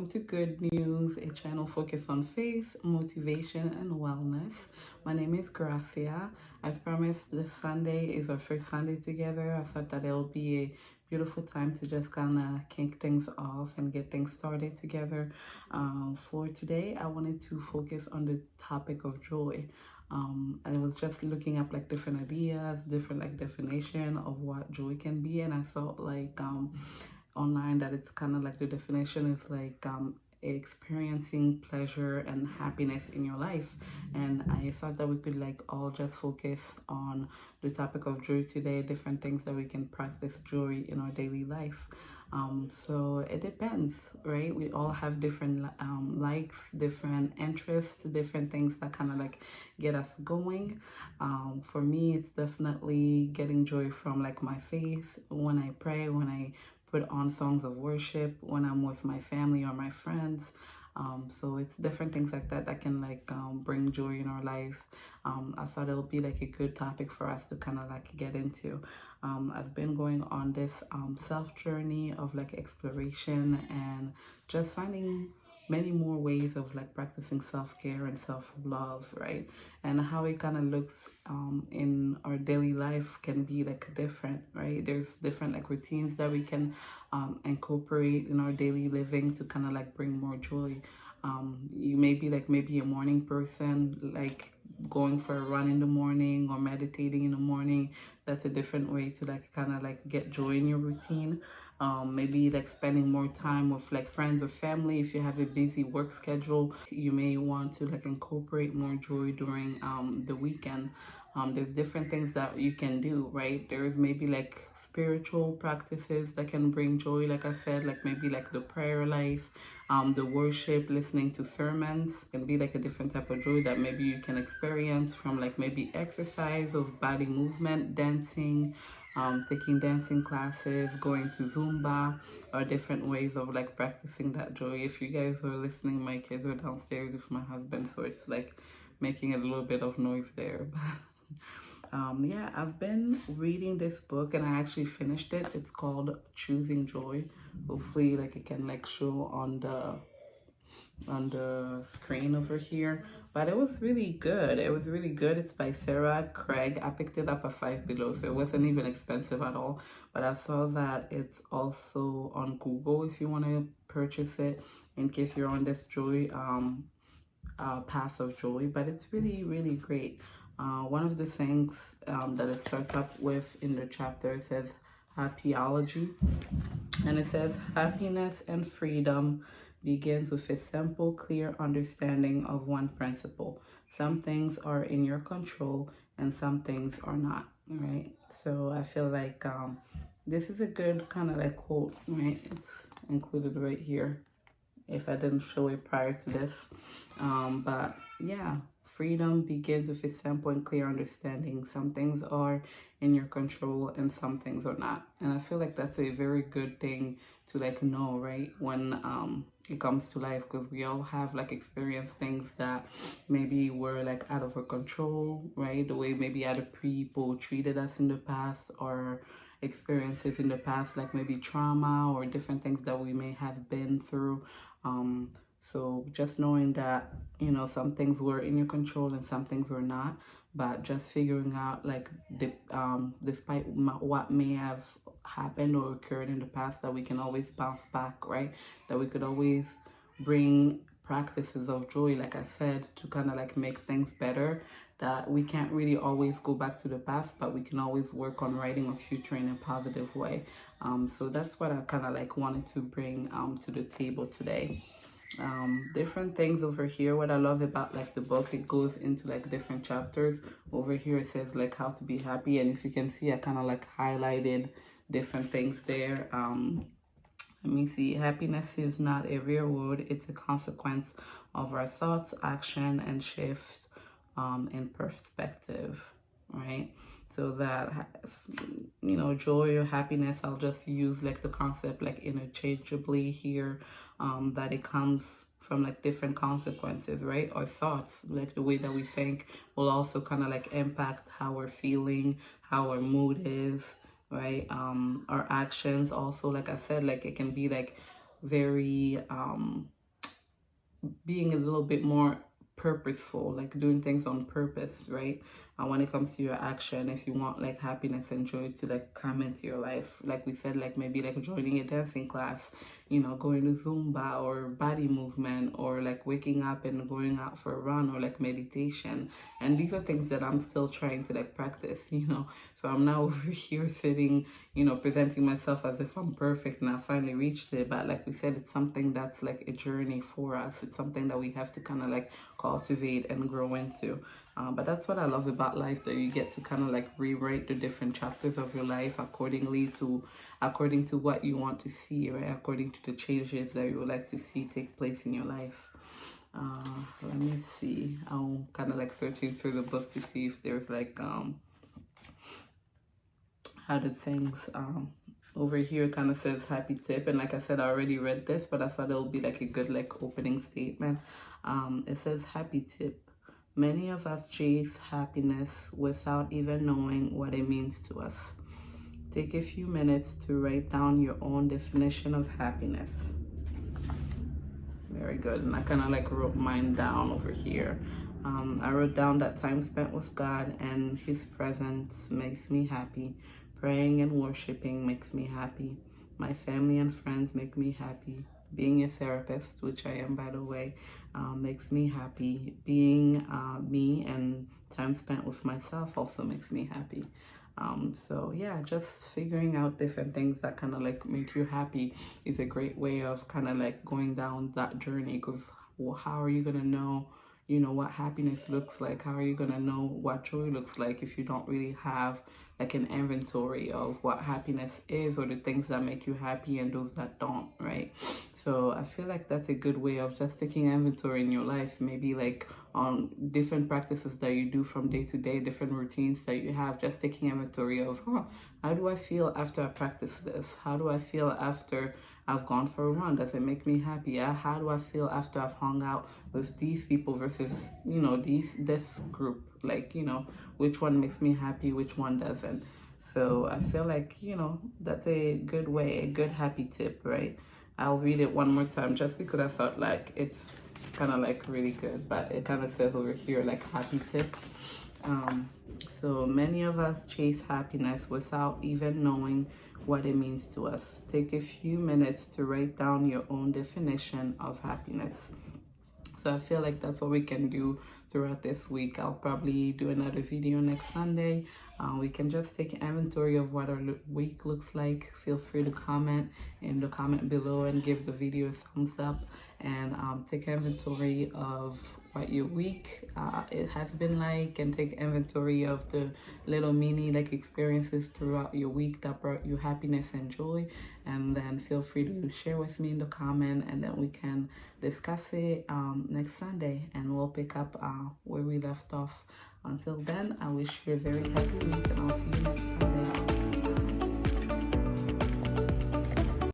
to Good News, a channel focused on faith, motivation, and wellness. My name is Gracia. As promised, this Sunday is our first Sunday together. I thought that it'll be a beautiful time to just kind of kick things off and get things started together. For today, I wanted to focus on the topic of joy. I was just looking up like different ideas, different like definition of what joy can be, and I felt like online that it's kind of like the definition is like experiencing pleasure and happiness in your life. And I thought that we could like all just focus on the topic of joy today, different things that we can practice joy in our daily life. So it depends, right? We all have different likes, different interests, different things that kind of like get us going. For me, it's definitely getting joy from like my faith, when I pray, when I put on songs of worship, when I'm with my family or my friends. So it's different things like that that can like bring joy in our lives. I thought it'll be like a good topic for us to kind of like get into. I've been going on this self journey of like exploration and just finding many more ways of like practicing self-care and self-love, right? And how it kind of looks in our daily life can be like different, right? There's different like routines that we can incorporate in our daily living to kind of like bring more joy. You may be like maybe a morning person, like going for a run in the morning or meditating in the morning. That's a different way to like kind of like get joy in your routine. Maybe like spending more time with like friends or family. If you have a busy work schedule, you may want to like incorporate more joy during the weekend. There's different things that you can do, right? There's maybe like spiritual practices that can bring joy, like I said, like maybe like the prayer life, the worship, listening to sermons can be like a different type of joy that maybe you can experience from like maybe exercise of body movement, dancing, taking dancing classes, going to Zumba, or different ways of like practicing that joy. If you guys are listening, my kids are downstairs with my husband, so it's like making a little bit of noise there. Yeah, I've been reading this book and I actually finished it. It's called Choosing Joy. Hopefully like it can like show on the screen over here, but it was really good. It was really good. It's by Sarah Craig. I picked it up at Five Below, so it wasn't even expensive at all, but I saw that it's also on Google if you want to purchase it in case you're on this joy path of joy. But it's really great. One of the things that it starts up with in the chapter, it says happyology, and it says happiness and freedom begins with a simple, clear understanding of one principle. Some things are in your control and some things are not, right? So I feel like this is a good kind of like quote, right? It's included right here if I didn't show it prior to this. But yeah, freedom begins with a simple and clear understanding. Some things are in your control and some things are not. And I feel like that's a very good thing to like know, right? When it comes to life, because we all have like experienced things that maybe were like out of our control, right? The way maybe other people treated us in the past, or experiences in the past, like maybe trauma or different things that we may have been through. So just knowing that, you know, some things were in your control and some things were not, but just figuring out like despite what may have happened or occurred in the past, that we can always bounce back, right? That we could always bring practices of joy, like I said, to kind of like make things better. That we can't really always go back to the past, but we can always work on writing a future in a positive way. So that's what I kind of like wanted to bring to the table today. Different things over here. What I love about like the book, it goes into like different chapters. Over here it says like how to be happy, and if you can see, I kind of like highlighted different things there. Let me see. Happiness is not a reward, it's a consequence of our thoughts, action, and shift in perspective, right? So that, you know, joy or happiness, I'll just use like the concept like interchangeably here, that it comes from like different consequences, right? Our thoughts, like the way that we think, will also kind of like impact how we're feeling, how our mood is, right? Our actions also, like I said, like it can be like very being a little bit more purposeful, like doing things on purpose, right? And when it comes to your action, if you want like happiness and joy to like come into your life, like we said, like maybe like joining a dancing class, you know, going to Zumba or body movement, or like waking up and going out for a run, or like meditation. And these are things that I'm still trying to like practice, you know. So I'm now over here sitting, you know, presenting myself as if I'm perfect and I finally reached it. But like we said, it's something that's like a journey for us. It's something that we have to kind of like cultivate and grow into. But that's what I love about life, that you get to kind of like rewrite the different chapters of your life according to what you want to see, right? According to the changes that you would like to see take place in your life. Let me see. I'm kind of like searching through the book to see if there's like how the things over here kind of says happy tip, and like I said, I already read this, but I thought it would be like a good like opening statement. It says happy tip. Many of us chase happiness without even knowing what it means to us. Take a few minutes to write down your own definition of happiness. Very good. And I kind of like wrote mine down over here. I wrote down that time spent with God and His presence makes me happy. Praying and worshiping makes me happy. My family and friends make me happy. Being a therapist, which I am by the way, makes me happy. Being me and time spent with myself also makes me happy. So yeah, just figuring out different things that kind of like make you happy is a great way of kind of like going down that journey, because how are you gonna know, you know, what happiness looks like? How are you gonna know what joy looks like if you don't really have like an inventory of what happiness is, or the things that make you happy and those that don't, right? So I feel like that's a good way of just taking inventory in your life, maybe like on different practices that you do from day to day, different routines that you have, just taking inventory of, how do I feel after I practice this? How do I feel after I've gone for a run? Does it make me happy? How do I feel after I've hung out with these people versus, you know, this group? Like, you know, which one makes me happy, which one doesn't? So I feel like, you know, that's a good way, a good happy tip, right? I'll read it one more time just because I felt like it's kind of like really good, but it kind of says over here like happy tip. So many of us chase happiness without even knowing what it means to us. Take a few minutes to write down your own definition of happiness. So I feel like that's what we can do throughout this week. I'll probably do another video next Sunday. We can just take inventory of what our week looks like. Feel free to comment in the comment below and give the video a thumbs up, and take inventory of what your week it has been like, and take inventory of the little mini like experiences throughout your week that brought you happiness and joy. And then feel free to share with me in the comment, and then we can discuss it next Sunday, and we'll pick up where we left off. Until then, I wish you a very happy week, and I'll see you next Sunday.